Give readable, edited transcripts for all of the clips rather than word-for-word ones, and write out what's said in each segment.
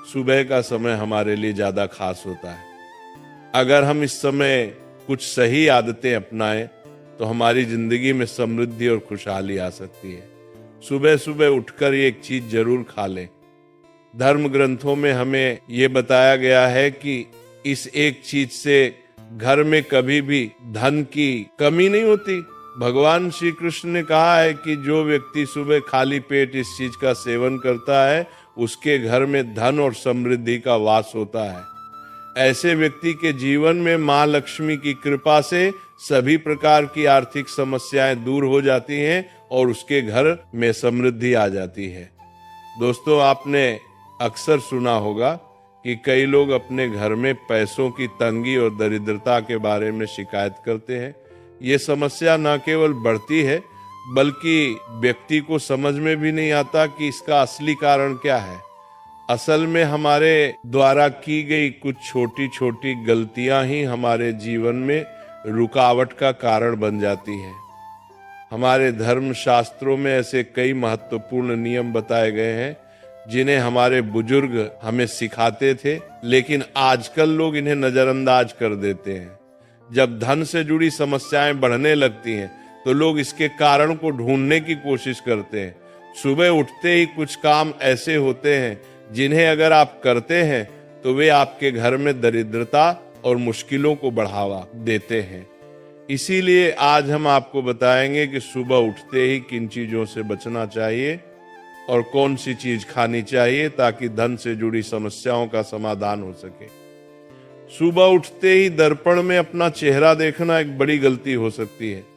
सुबह का समय हमारे लिए ज्यादा खास होता है। अगर हम इस समय कुछ सही आदतें अपनाएं तो हमारी जिंदगी में समृद्धि और खुशहाली आ सकती है। सुबह सुबह उठकर ये एक चीज जरूर खा लें। धर्म ग्रंथों में हमें ये बताया गया है कि इस एक चीज से घर में कभी भी धन की कमी नहीं होती। भगवान श्री कृष्ण ने कहा है कि जो व्यक्ति सुबह खाली पेट इस चीज का सेवन करता है उसके घर में धन और समृद्धि का वास होता है। ऐसे व्यक्ति के जीवन में मां लक्ष्मी की कृपा से सभी प्रकार की आर्थिक समस्याएं दूर हो जाती हैं और उसके घर में समृद्धि आ जाती है। दोस्तों, आपने अक्सर सुना होगा कि कई लोग अपने घर में पैसों की तंगी और दरिद्रता के बारे में शिकायत करते हैं। ये समस्या न केवल बढ़ती है बल्कि व्यक्ति को समझ में भी नहीं आता कि इसका असली कारण क्या है। असल में हमारे द्वारा की गई कुछ छोटी छोटी गलतियां ही हमारे जीवन में रुकावट का कारण बन जाती हैं। हमारे धर्म शास्त्रों में ऐसे कई महत्वपूर्ण नियम बताए गए हैं जिन्हें हमारे बुजुर्ग हमें सिखाते थे, लेकिन आजकल लोग इन्हें नजरअंदाज कर देते हैं। जब धन से जुड़ी समस्याएं बढ़ने लगती हैं तो लोग इसके कारण को ढूंढने की कोशिश करते हैं। सुबह उठते ही कुछ काम ऐसे होते हैं जिन्हें अगर आप करते हैं तो वे आपके घर में दरिद्रता और मुश्किलों को बढ़ावा देते हैं। इसीलिए आज हम आपको बताएंगे कि सुबह उठते ही किन चीजों से बचना चाहिए और कौन सी चीज खानी चाहिए ताकि धन से जुड़ी समस्याओं का समाधान हो सके। सुबह उठते ही दर्पण में अपना चेहरा देखना एक बड़ी गलती हो सकती है।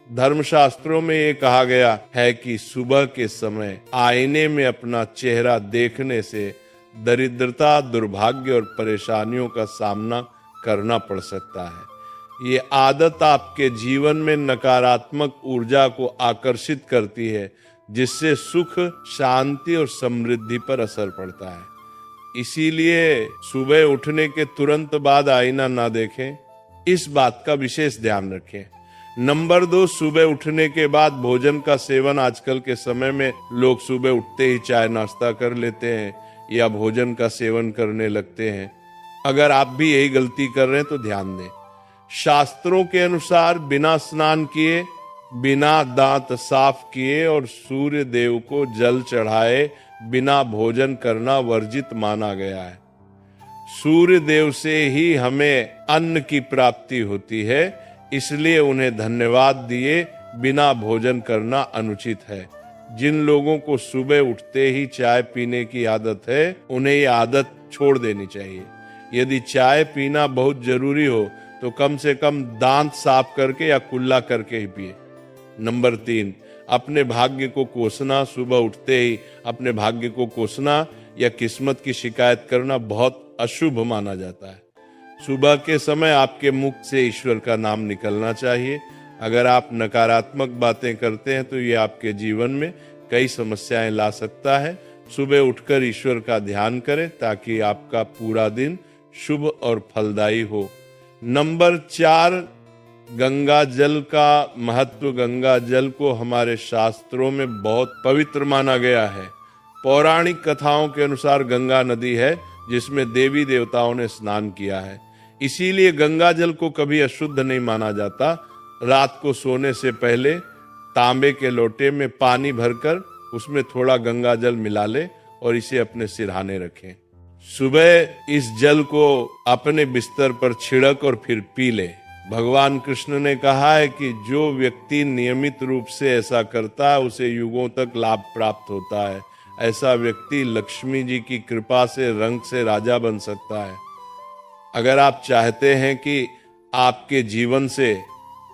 धर्मशास्त्रों में ये कहा गया है कि सुबह के समय आईने में अपना चेहरा देखने से दरिद्रता, दुर्भाग्य और परेशानियों का सामना करना पड़ सकता है। ये आदत आपके जीवन में नकारात्मक ऊर्जा को आकर्षित करती है, जिससे सुख, शांति और समृद्धि पर असर पड़ता है। इसीलिए सुबह उठने के तुरंत बाद आईना ना देखें, इस बात का विशेष ध्यान रखें। नंबर 2, सुबह उठने के बाद भोजन का सेवन। आजकल के समय में लोग सुबह उठते ही चाय नाश्ता कर लेते हैं या भोजन का सेवन करने लगते हैं। अगर आप भी यही गलती कर रहे हैं तो ध्यान दें। शास्त्रों के अनुसार बिना स्नान किए, बिना दांत साफ किए और सूर्य देव को जल चढ़ाए बिना भोजन करना वर्जित माना गया है। सूर्य देव से ही हमें अन्न की प्राप्ति होती है, इसलिए उन्हें धन्यवाद दिए बिना भोजन करना अनुचित है। जिन लोगों को सुबह उठते ही चाय पीने की आदत है, उन्हें ये आदत छोड़ देनी चाहिए। यदि चाय पीना बहुत जरूरी हो तो कम से कम दांत साफ करके या कुल्ला करके ही पिए। नंबर 3, अपने भाग्य को कोसना। सुबह उठते ही अपने भाग्य को कोसना या किस्मत की शिकायत करना बहुत अशुभ माना जाता है। सुबह के समय आपके मुख से ईश्वर का नाम निकलना चाहिए। अगर आप नकारात्मक बातें करते हैं तो ये आपके जीवन में कई समस्याएं ला सकता है। सुबह उठकर ईश्वर का ध्यान करें ताकि आपका पूरा दिन शुभ और फलदायी हो। नंबर 4, गंगा जल का महत्व। गंगा जल को हमारे शास्त्रों में बहुत पवित्र माना गया है। पौराणिक कथाओं के अनुसार गंगा नदी है जिसमें देवी देवताओं ने स्नान किया है, इसीलिए गंगा जल को कभी अशुद्ध नहीं माना जाता। रात को सोने से पहले तांबे के लोटे में पानी भरकर उसमें थोड़ा गंगा जल मिला ले और इसे अपने सिरहाने रखें। सुबह इस जल को अपने बिस्तर पर छिड़क और फिर पी ले। भगवान कृष्ण ने कहा है कि जो व्यक्ति नियमित रूप से ऐसा करता है उसे युगों तक लाभ प्राप्त होता है। ऐसा व्यक्ति लक्ष्मी जी की कृपा से रंग से राजा बन सकता है। अगर आप चाहते हैं कि आपके जीवन से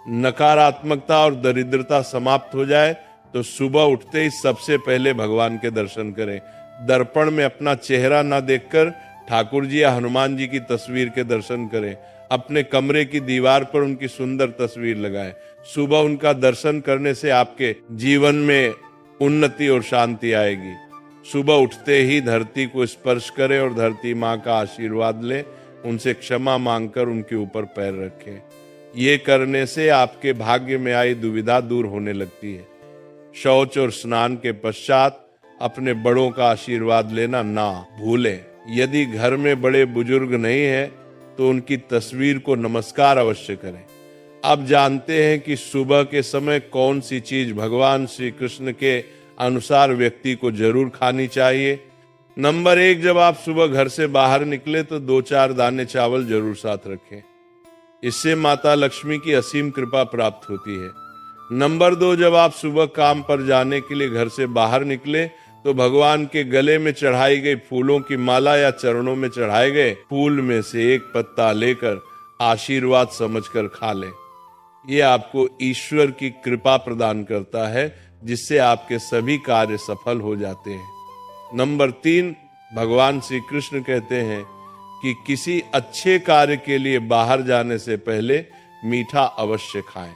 नकारात्मकता और दरिद्रता समाप्त हो जाए तो सुबह उठते ही सबसे पहले भगवान के दर्शन करें। दर्पण में अपना चेहरा ना देखकर ठाकुर जी या हनुमान जी की तस्वीर के दर्शन करें। अपने कमरे की दीवार पर उनकी सुंदर तस्वीर लगाएं। सुबह उनका दर्शन करने से आपके जीवन में उन्नति और शांति आएगी। सुबह उठते ही धरती को स्पर्श करें और धरती माँ का आशीर्वाद लें। उनसे क्षमा मांगकर उनके ऊपर पैर रखें। ये करने से आपके भाग्य में आई दुविधा दूर होने लगती है। शौच और स्नान के पश्चात अपने बड़ों का आशीर्वाद लेना ना भूलें। यदि घर में बड़े बुजुर्ग नहीं है तो उनकी तस्वीर को नमस्कार अवश्य करें। आप जानते हैं कि सुबह के समय कौन सी चीज भगवान श्री कृष्ण के अनुसार व्यक्ति को जरूर खानी चाहिए। नंबर 1, जब आप सुबह घर से बाहर निकले तो 2-4 दाने चावल जरूर साथ रखें। इससे माता लक्ष्मी की असीम कृपा प्राप्त होती है। नंबर 2, जब आप सुबह काम पर जाने के लिए घर से बाहर निकले तो भगवान के गले में चढ़ाई गई फूलों की माला या चरणों में चढ़ाए गए फूल में से एक पत्ता लेकर आशीर्वाद समझकर खा लें। ये आपको ईश्वर की कृपा प्रदान करता है, जिससे आपके सभी कार्य सफल हो जाते हैं। नंबर 3, भगवान श्री कृष्ण कहते हैं कि किसी अच्छे कार्य के लिए बाहर जाने से पहले मीठा अवश्य खाएं।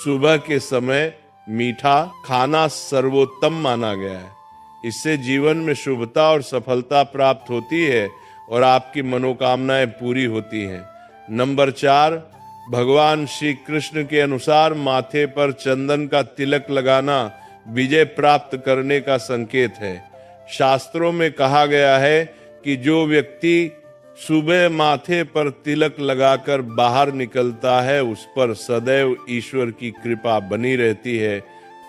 सुबह के समय मीठा खाना सर्वोत्तम माना गया है। इससे जीवन में शुभता और सफलता प्राप्त होती है और आपकी मनोकामनाएं पूरी होती हैं। नंबर 4, भगवान श्री कृष्ण के अनुसार माथे पर चंदन का तिलक लगाना विजय प्राप्त करने का संकेत है। शास्त्रों में कहा गया है कि जो व्यक्ति सुबह माथे पर तिलक लगाकर बाहर निकलता है उस पर सदैव ईश्वर की कृपा बनी रहती है।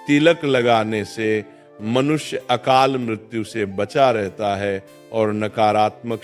तिलक लगाने से मनुष्य अकाल मृत्यु से बचा रहता है और नकारात्मक